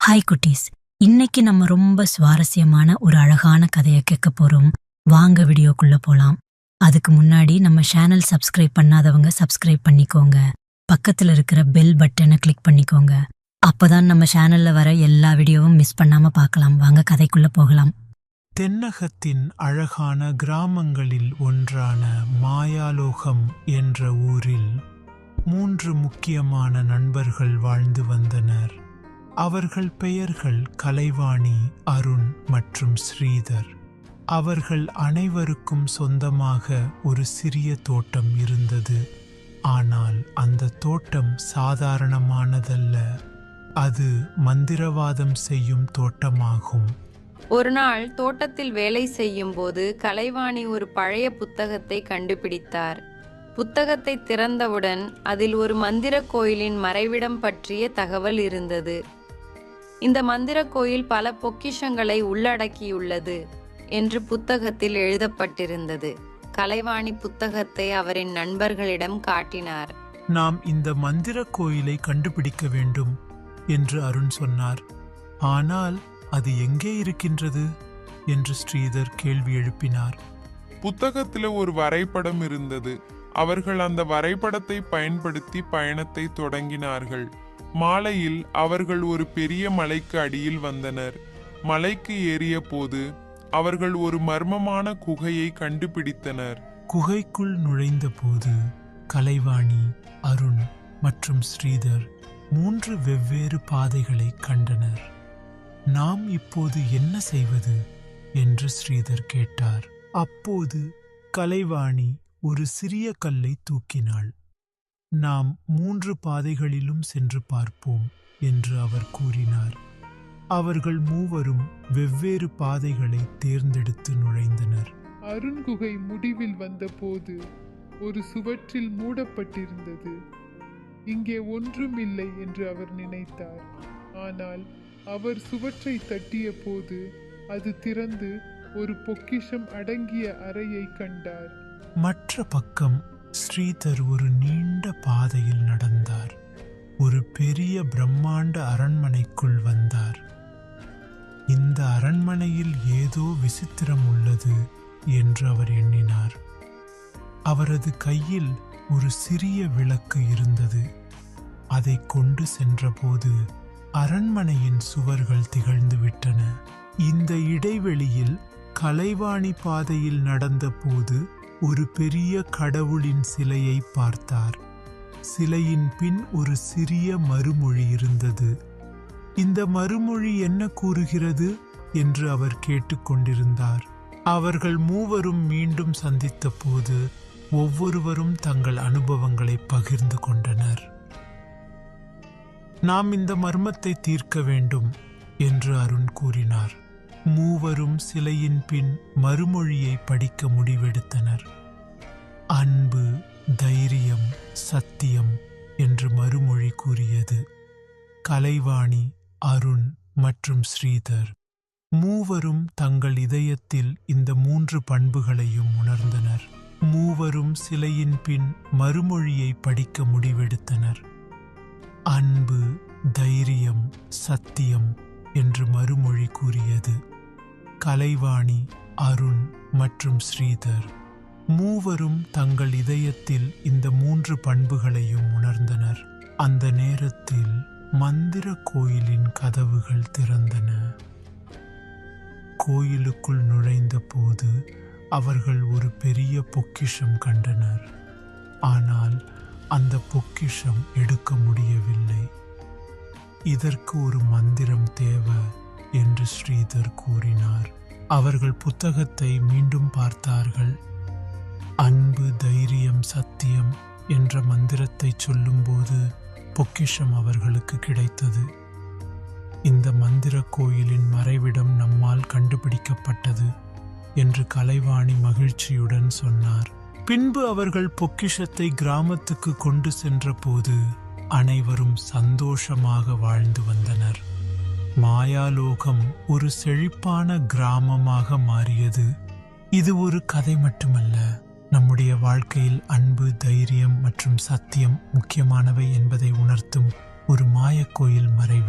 Hi குட்டீஸ், இன்னைக்கு நம்ம ரொம்ப சுவாரஸ்யமான ஒரு அழகான கதையை கேட்க போறோம். வாங்க வீடியோக்குள்ள போலாம். அதுக்கு முன்னாடி நம்ம சேனல் சப்ஸ்கிரைப் பண்ணாதவங்க சப்ஸ்கிரைப் பண்ணிக்கோங்க. பக்கத்துல இருக்கிற பெல் பட்டனை கிளிக் பண்ணிக்கோங்க. அப்பதான் நம்ம சேனல்ல வர எல்லா வீடியோவும் மிஸ் பண்ணாம பார்க்கலாம். வாங்க கதைக்குள்ள போகலாம். தென்னகத்தின் அழகான கிராமங்களில் ஒன்றான மாயாலோகம் என்ற ஊரில் 3 முக்கியமான நண்பர்கள் வாழ்ந்து வந்தனர். அவர்கள் பெயர்கள் கலைவாணி, அருண் மற்றும் ஸ்ரீதர். அவர்கள் அனைவருக்கும் சொந்தமாக ஒரு சிறிய தோட்டம் இருந்தது. ஆனால் அந்த தோட்டம் சாதாரணமானதல்ல. அது மந்திரவாதம் செய்யும் தோட்டமாகும். ஒரு நாள் தோட்டத்தில் வேலை செய்யும் போது கலைவாணி ஒரு பழைய புத்தகத்தை கண்டுபிடித்தார். புத்தகத்தை திறந்தவுடன் அதில் ஒரு மந்திர கோயிலின் மறைவிடம் பற்றிய தகவல் இருந்தது. இந்த மந்திர கோயில் பல பொக்கிஷங்களை உள்ளடக்கியுள்ளது என்று புத்தகத்தில் எழுதப்பட்டிருந்தது. கலைவாணி புத்தகத்தை அவரின் நண்பர்களிடம் காட்டினார். நாம் இந்த மந்திர கோயிலை கண்டுபிடிக்க வேண்டும் என்று அருண் சொன்னார். ஆனால் அது எங்கே இருக்கின்றது என்று ஸ்ரீதர் கேள்வி எழுப்பினார். புத்தகத்தில் ஒரு வரைபடம் இருந்தது. அவர்கள் அந்த வரைபடத்தை பயன்படுத்தி பயணத்தை தொடங்கினார்கள். மாலையில் அவர்கள் ஒரு பெரிய மலைக்கு அடியில் வந்தனர். மலைக்கு ஏறிய போது அவர்கள் ஒரு மர்மமான குகையை கண்டுபிடித்தனர். குகைக்குள் நுழைந்த போது கலைவாணி, அருண் மற்றும் ஸ்ரீதர் 3 வெவ்வேறு பாதைகளை கண்டனர். நாம் இப்போது என்ன செய்வது என்று ஸ்ரீதர் கேட்டார். அப்போது கலைவாணி ஒரு சிறிய கல்லை தூக்கினாள். நாம் 3 பாதைகளிலும் சென்று பார்ப்போம் என்று அவர் கூறினார். அவர்கள் மூவரும் வெவ்வேறு பாதைகளை தேர்ந்தெடுத்து நுழைந்தனர். அருண் குகை முடிவில் வந்தபோது ஒரு சுவற்றில் மூடப்பட்டிருந்தது. இங்கே ஒன்றுமில்லை என்று அவர் நினைத்தார். ஆனால் அவர் சுவற்றை தட்டிய போது அது திறந்து ஒரு பொக்கிஷம் அடங்கிய அறையை கண்டார். மற்ற பக்கம் ஸ்ரீதர் ஒரு நீண்ட பாதையில் நடந்தார். ஒரு பெரிய பிரம்மாண்ட அரண்மனைக்குள் வந்தார். இந்த அரண்மனையில் ஏதோ விசித்திரம் உள்ளது என்று அவர் எண்ணினார். அவரது கையில் ஒரு சிறிய விளக்கு இருந்தது. அதை கொண்டு சென்றபோது அரண்மனையின் சுவர்கள் திகழ்ந்து விட்டன. இந்த இடைவெளியில் கலைவாணி பாதையில் நடந்த போது ஒரு பெரிய கடவுளின் சிலையை பார்த்தார். சிலையின் பின் ஒரு சிறிய மறுமொழி இருந்தது. இந்த மறுமொழி என்ன கூறுகிறது என்று அவர் கேட்டுக்கொண்டிருந்தார். அவர்கள் மூவரும் மீண்டும் சந்தித்த போது ஒவ்வொருவரும் தங்கள் அனுபவங்களை பகிர்ந்து கொண்டனர். நாம் இந்த மர்மத்தை தீர்க்க வேண்டும் என்று அருண் கூறினார். மூவரும் சிலையின் பின் மறுமொழியை படிக்க முடிவெடுத்தனர். அன்பு, தைரியம், சத்தியம் என்று மறுமொழி கூறியது. கலைவாணி, அருண் மற்றும் ஸ்ரீதர் மூவரும் தங்கள் இதயத்தில் இந்த 3 பண்புகளையும் உணர்ந்தனர். மூவரும் சிலையின் பின் மறுமொழியை படிக்க முடிவெடுத்தனர். அன்பு, தைரியம், சத்தியம் என்று மறுமொழி கூறியது. கலைவாணி, அருண் மற்றும் ஸ்ரீதர் மூவரும் தங்கள் இதயத்தில் இந்த 3 பண்புகளையும் உணர்ந்தனர். அந்த நேரத்தில் மந்திர கோயிலின் கதவுகள் திறந்தன. கோயிலுக்குள் நுழைந்த போது அவர்கள் ஒரு பெரிய பொக்கிஷம் கண்டனர். ஆனால் அந்த பொக்கிஷம் எடுக்க முடியவில்லை. இதற்கு ஒரு மந்திரம் தேவை என்று ஸ்ரீதர் கூறினார். அவர்கள் புத்தகத்தை மீண்டும் பார்த்தார்கள். அன்பு, தைரியம், சத்தியம் என்ற மந்திரத்தை சொல்லும்போது பொக்கிஷம் அவர்களுக்கு கிடைத்தது. இந்த மந்திர கோயிலின் மறைவிடம் நம்மால் கண்டுபிடிக்கப்பட்டது என்று கலைவாணி மகிழ்ச்சியுடன் சொன்னார். பின்பு அவர்கள் பொக்கிஷத்தை கிராமத்துக்கு கொண்டு சென்ற போது அனைவரும் சந்தோஷமாக வாழ்ந்து வந்தனர். மாயாலோகம் ஒரு செழிப்பான கிராமமாக மாறியது. இது ஒரு கதை மட்டுமல்ல, நம்முடைய வாழ்க்கையில் அன்பு, தைரியம் மற்றும் சத்தியம் முக்கியமானவை என்பதை உணர்த்தும் ஒரு மாயக்கோயில் மறைவு.